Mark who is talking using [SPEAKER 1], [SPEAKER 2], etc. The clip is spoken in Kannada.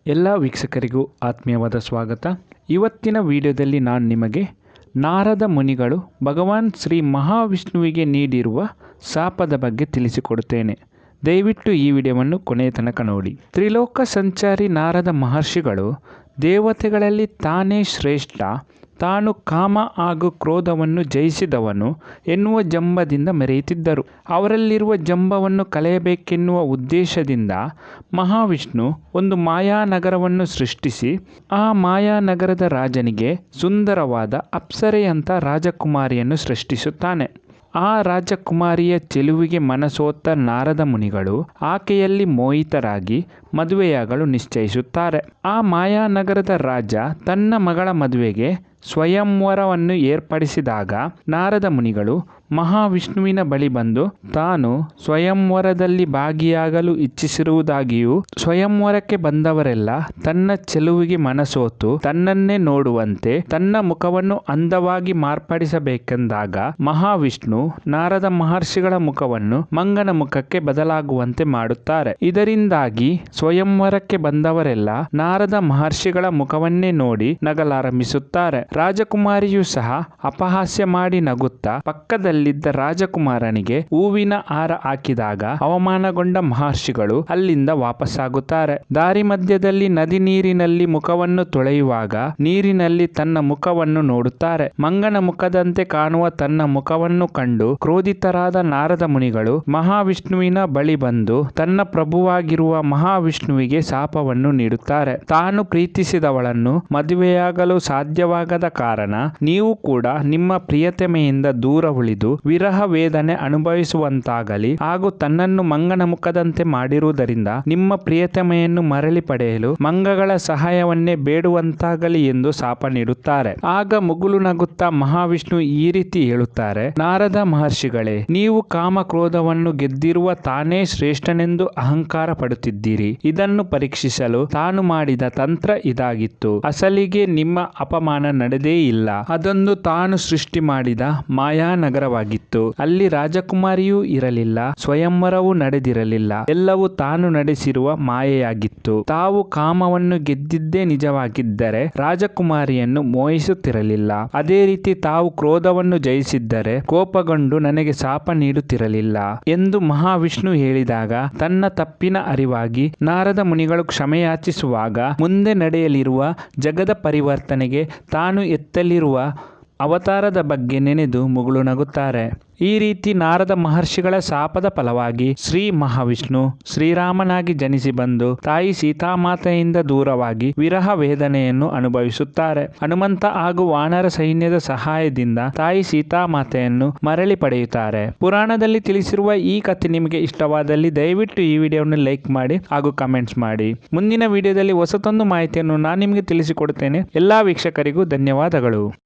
[SPEAKER 1] ಎಲ್ಲ ವೀಕ್ಷಕರಿಗೂ ಆತ್ಮೀಯವಾದ ಸ್ವಾಗತ. ಇವತ್ತಿನ ವಿಡಿಯೋದಲ್ಲಿ ನಾನು ನಿಮಗೆ ನಾರದ ಮುನಿಗಳು ಭಗವಾನ್ ಶ್ರೀ ಮಹಾವಿಷ್ಣುವಿಗೆ ನೀಡಿರುವ ಶಾಪದ ಬಗ್ಗೆ ತಿಳಿಸಿಕೊಡುತ್ತೇನೆ. ದಯವಿಟ್ಟು ಈ ವಿಡಿಯೋವನ್ನು ಕೊನೆಯ ತನಕ ನೋಡಿ. ತ್ರಿಲೋಕ ಸಂಚಾರಿ ನಾರದ ಮಹರ್ಷಿಗಳು ದೇವತೆಗಳಲ್ಲಿ ತಾನೇ ಶ್ರೇಷ್ಠ, ತಾನು ಕಾಮ ಹಾಗೂ ಕ್ರೋಧವನ್ನು ಜಯಿಸಿದವನು ಎನ್ನುವ ಜಂಬದಿಂದ ಮೆರೆಯುತ್ತಿದ್ದರು. ಅವರಲ್ಲಿರುವ ಜಂಬವನ್ನು ಕಳೆಯಬೇಕೆನ್ನುವ ಉದ್ದೇಶದಿಂದ ಮಹಾವಿಷ್ಣು ಒಂದು ಮಾಯಾನಗರವನ್ನು ಸೃಷ್ಟಿಸಿ ಆ ಮಾಯಾನಗರದ ರಾಜನಿಗೆ ಸುಂದರವಾದ ಅಪ್ಸರೆಯಂಥ ರಾಜಕುಮಾರಿಯನ್ನು ಸೃಷ್ಟಿಸುತ್ತಾನೆ. ಆ ರಾಜಕುಮಾರಿಯ ಚೆಲುವಿಗೆ ಮನಸೋತ ನಾರದ ಮುನಿಗಳು ಆಕೆಯಲ್ಲಿ ಮೋಹಿತರಾಗಿ ಮದುವೆಯಾಗಲು ನಿಶ್ಚಯಿಸುತ್ತಾರೆ. ಆ ಮಾಯಾನಗರದ ರಾಜ ತನ್ನ ಮಗಳ ಮದುವೆಗೆ ಸ್ವಯಂವರವನ್ನು ಏರ್ಪಡಿಸಿದಾಗ ನಾರದ ಮುನಿಗಳು ಮಹಾವಿಷ್ಣುವಿನ ಬಳಿ ಬಂದು ತಾನು ಸ್ವಯಂವರದಲ್ಲಿ ಭಾಗಿಯಾಗಲು ಇಚ್ಛಿಸಿರುವುದಾಗಿಯೂ ಸ್ವಯಂವರಕ್ಕೆ ಬಂದವರೆಲ್ಲ ತನ್ನ ಚೆಲುವಿಗೆ ಮನಸೋತು ತನ್ನನ್ನೇ ನೋಡುವಂತೆ ತನ್ನ ಮುಖವನ್ನು ಅಂದವಾಗಿ ಮಾರ್ಪಡಿಸಬೇಕೆಂದಾಗ ಮಹಾವಿಷ್ಣು ನಾರದ ಮಹರ್ಷಿಗಳ ಮುಖವನ್ನು ಮಂಗನ ಮುಖಕ್ಕೆ ಬದಲಾಗುವಂತೆ ಮಾಡುತ್ತಾರೆ. ಇದರಿಂದಾಗಿ ಸ್ವಯಂವರಕ್ಕೆ ಬಂದವರೆಲ್ಲ ನಾರದ ಮಹರ್ಷಿಗಳ ಮುಖವನ್ನೇ ನೋಡಿ ನಗಲಾರಂಭಿಸುತ್ತಾರೆ. ರಾಜಕುಮಾರಿಯೂ ಸಹ ಅಪಹಾಸ್ಯ ಮಾಡಿ ನಗುತ್ತಾ ಪಕ್ಕದಲ್ಲಿದ್ದ ರಾಜಕುಮಾರನಿಗೆ ಹೂವಿನ ಹಾರ ಹಾಕಿದಾಗ ಅವಮಾನಗೊಂಡ ಮಹರ್ಷಿಗಳು ಅಲ್ಲಿಂದ ವಾಪಸ್ಸಾಗುತ್ತಾರೆ. ದಾರಿ ಮಧ್ಯದಲ್ಲಿ ನದಿ ನೀರಿನಲ್ಲಿ ಮುಖವನ್ನು ತೊಳೆಯುವಾಗ ನೀರಿನಲ್ಲಿ ತನ್ನ ಮುಖವನ್ನು ನೋಡುತ್ತಾರೆ. ಮಂಗನ ಮುಖದಂತೆ ಕಾಣುವ ತನ್ನ ಮುಖವನ್ನು ಕಂಡು ಕ್ರೋಧಿತರಾದ ನಾರದ ಮುನಿಗಳು ಮಹಾವಿಷ್ಣುವಿನ ಬಳಿ ಬಂದು ತನ್ನ ಪ್ರಭುವಾಗಿರುವ ಮಹಾವಿಷ್ಣುವಿಗೆ ಶಾಪವನ್ನು ನೀಡುತ್ತಾರೆ. ತಾನು ಪ್ರೀತಿಸಿದವಳನ್ನು ಮದುವೆಯಾಗಲು ಸಾಧ್ಯವಾಗದ ಕಾರಣ ನೀವು ಕೂಡ ನಿಮ್ಮ ಪ್ರಿಯತಮೆಯಿಂದ ದೂರ ಉಳಿದು ವಿರಹ ವೇದನೆ ಅನುಭವಿಸುವಂತಾಗಲಿ ಹಾಗೂ ತನ್ನನ್ನು ಮಂಗನ ಮುಖದಂತೆ ಮಾಡಿರುವುದರಿಂದ ನಿಮ್ಮ ಪ್ರಿಯತಮೆಯನ್ನು ಮರಳಿ ಪಡೆಯಲು ಮಂಗಗಳ ಸಹಾಯವನ್ನೇ ಬೇಡುವಂತಾಗಲಿ ಎಂದು ಶಾಪ ನೀಡುತ್ತಾರೆ. ಆಗ ಮುಗುಲು ನಗುತ್ತಾ ಮಹಾವಿಷ್ಣು ಈ ರೀತಿ ಹೇಳುತ್ತಾರೆ, ನಾರದ ಮಹರ್ಷಿಗಳೇ, ನೀವು ಕಾಮ ಕ್ರೋಧವನ್ನು ಗೆದ್ದಿರುವ ತಾನೇ ಶ್ರೇಷ್ಠನೆಂದು ಅಹಂಕಾರ ಪಡುತ್ತಿದ್ದೀರಿ. ಇದನ್ನು ಪರೀಕ್ಷಿಸಲು ತಾನು ಮಾಡಿದ ತಂತ್ರ ಇದಾಗಿತ್ತು. ಅಸಲಿಗೆ ನಿಮ್ಮ ಅಪಮಾನ ನಡೆದೇ ಇಲ್ಲ. ಅದೊಂದು ತಾನು ಸೃಷ್ಟಿ ಮಾಡಿದ ಮಾಯಾನಗರವಾಗಿತ್ತು. ಅಲ್ಲಿ ರಾಜಕುಮಾರಿಯೂ ಇರಲಿಲ್ಲ, ಸ್ವಯಂವರವೂ ನಡೆದಿರಲಿಲ್ಲ. ಎಲ್ಲವೂ ತಾನು ನಡೆಸಿರುವ ಮಾಯೆಯಾಗಿತ್ತು. ತಾವು ಕಾಮವನ್ನು ಗೆದ್ದಿದ್ದೇ ನಿಜವಾಗಿದ್ದರೆ ರಾಜಕುಮಾರಿಯನ್ನು ಮೋಹಿಸುತ್ತಿರಲಿಲ್ಲ. ಅದೇ ರೀತಿ ತಾವು ಕ್ರೋಧವನ್ನು ಜಯಿಸಿದ್ದರೆ ಕೋಪಗೊಂಡು ನನಗೆ ಶಾಪ ನೀಡುತ್ತಿರಲಿಲ್ಲ ಎಂದು ಮಹಾವಿಷ್ಣು ಹೇಳಿದಾಗ ತನ್ನ ತಪ್ಪಿನ ಅರಿವಾಗಿ ನಾರದ ಮುನಿಗಳು ಕ್ಷಮೆಯಾಚಿಸುವಾಗ ಮುಂದೆ ನಡೆಯಲಿರುವ ಜಗದ ಪರಿವರ್ತನೆಗೆ ತಾನು ಎತ್ತಲಿರುವ ಅವತಾರದ ಬಗ್ಗೆ ನೆನೆದು ಮುಗುಳು ನಗುತ್ತಾರೆ. ಈ ರೀತಿ ನಾರದ ಮಹರ್ಷಿಗಳ ಶಾಪದ ಫಲವಾಗಿ ಶ್ರೀ ಮಹಾವಿಷ್ಣು ಶ್ರೀರಾಮನಾಗಿ ಜನಿಸಿ ಬಂದು ತಾಯಿ ಸೀತಾಮಾತೆಯಿಂದ ದೂರವಾಗಿ ವಿರಹ ವೇದನೆಯನ್ನು ಅನುಭವಿಸುತ್ತಾರೆ. ಹನುಮಂತ ಹಾಗೂ ವಾನರ ಸೈನ್ಯದ ಸಹಾಯದಿಂದ ತಾಯಿ ಸೀತಾಮಾತೆಯನ್ನು ಮರಳಿ ಪಡೆಯುತ್ತಾರೆ. ಪುರಾಣದಲ್ಲಿ ತಿಳಿಸಿರುವ ಈ ಕಥೆ ನಿಮಗೆ ಇಷ್ಟವಾದಲ್ಲಿ ದಯವಿಟ್ಟು ಈ ವಿಡಿಯೋವನ್ನು ಲೈಕ್ ಮಾಡಿ ಹಾಗೂ ಕಮೆಂಟ್ಸ್ ಮಾಡಿ. ಮುಂದಿನ ವಿಡಿಯೋದಲ್ಲಿ ಹೊಸತೊಂದು ಮಾಹಿತಿಯನ್ನು ನಾನು ನಿಮಗೆ ತಿಳಿಸಿಕೊಡುತ್ತೇನೆ. ಎಲ್ಲಾ ವೀಕ್ಷಕರಿಗೂ ಧನ್ಯವಾದಗಳು.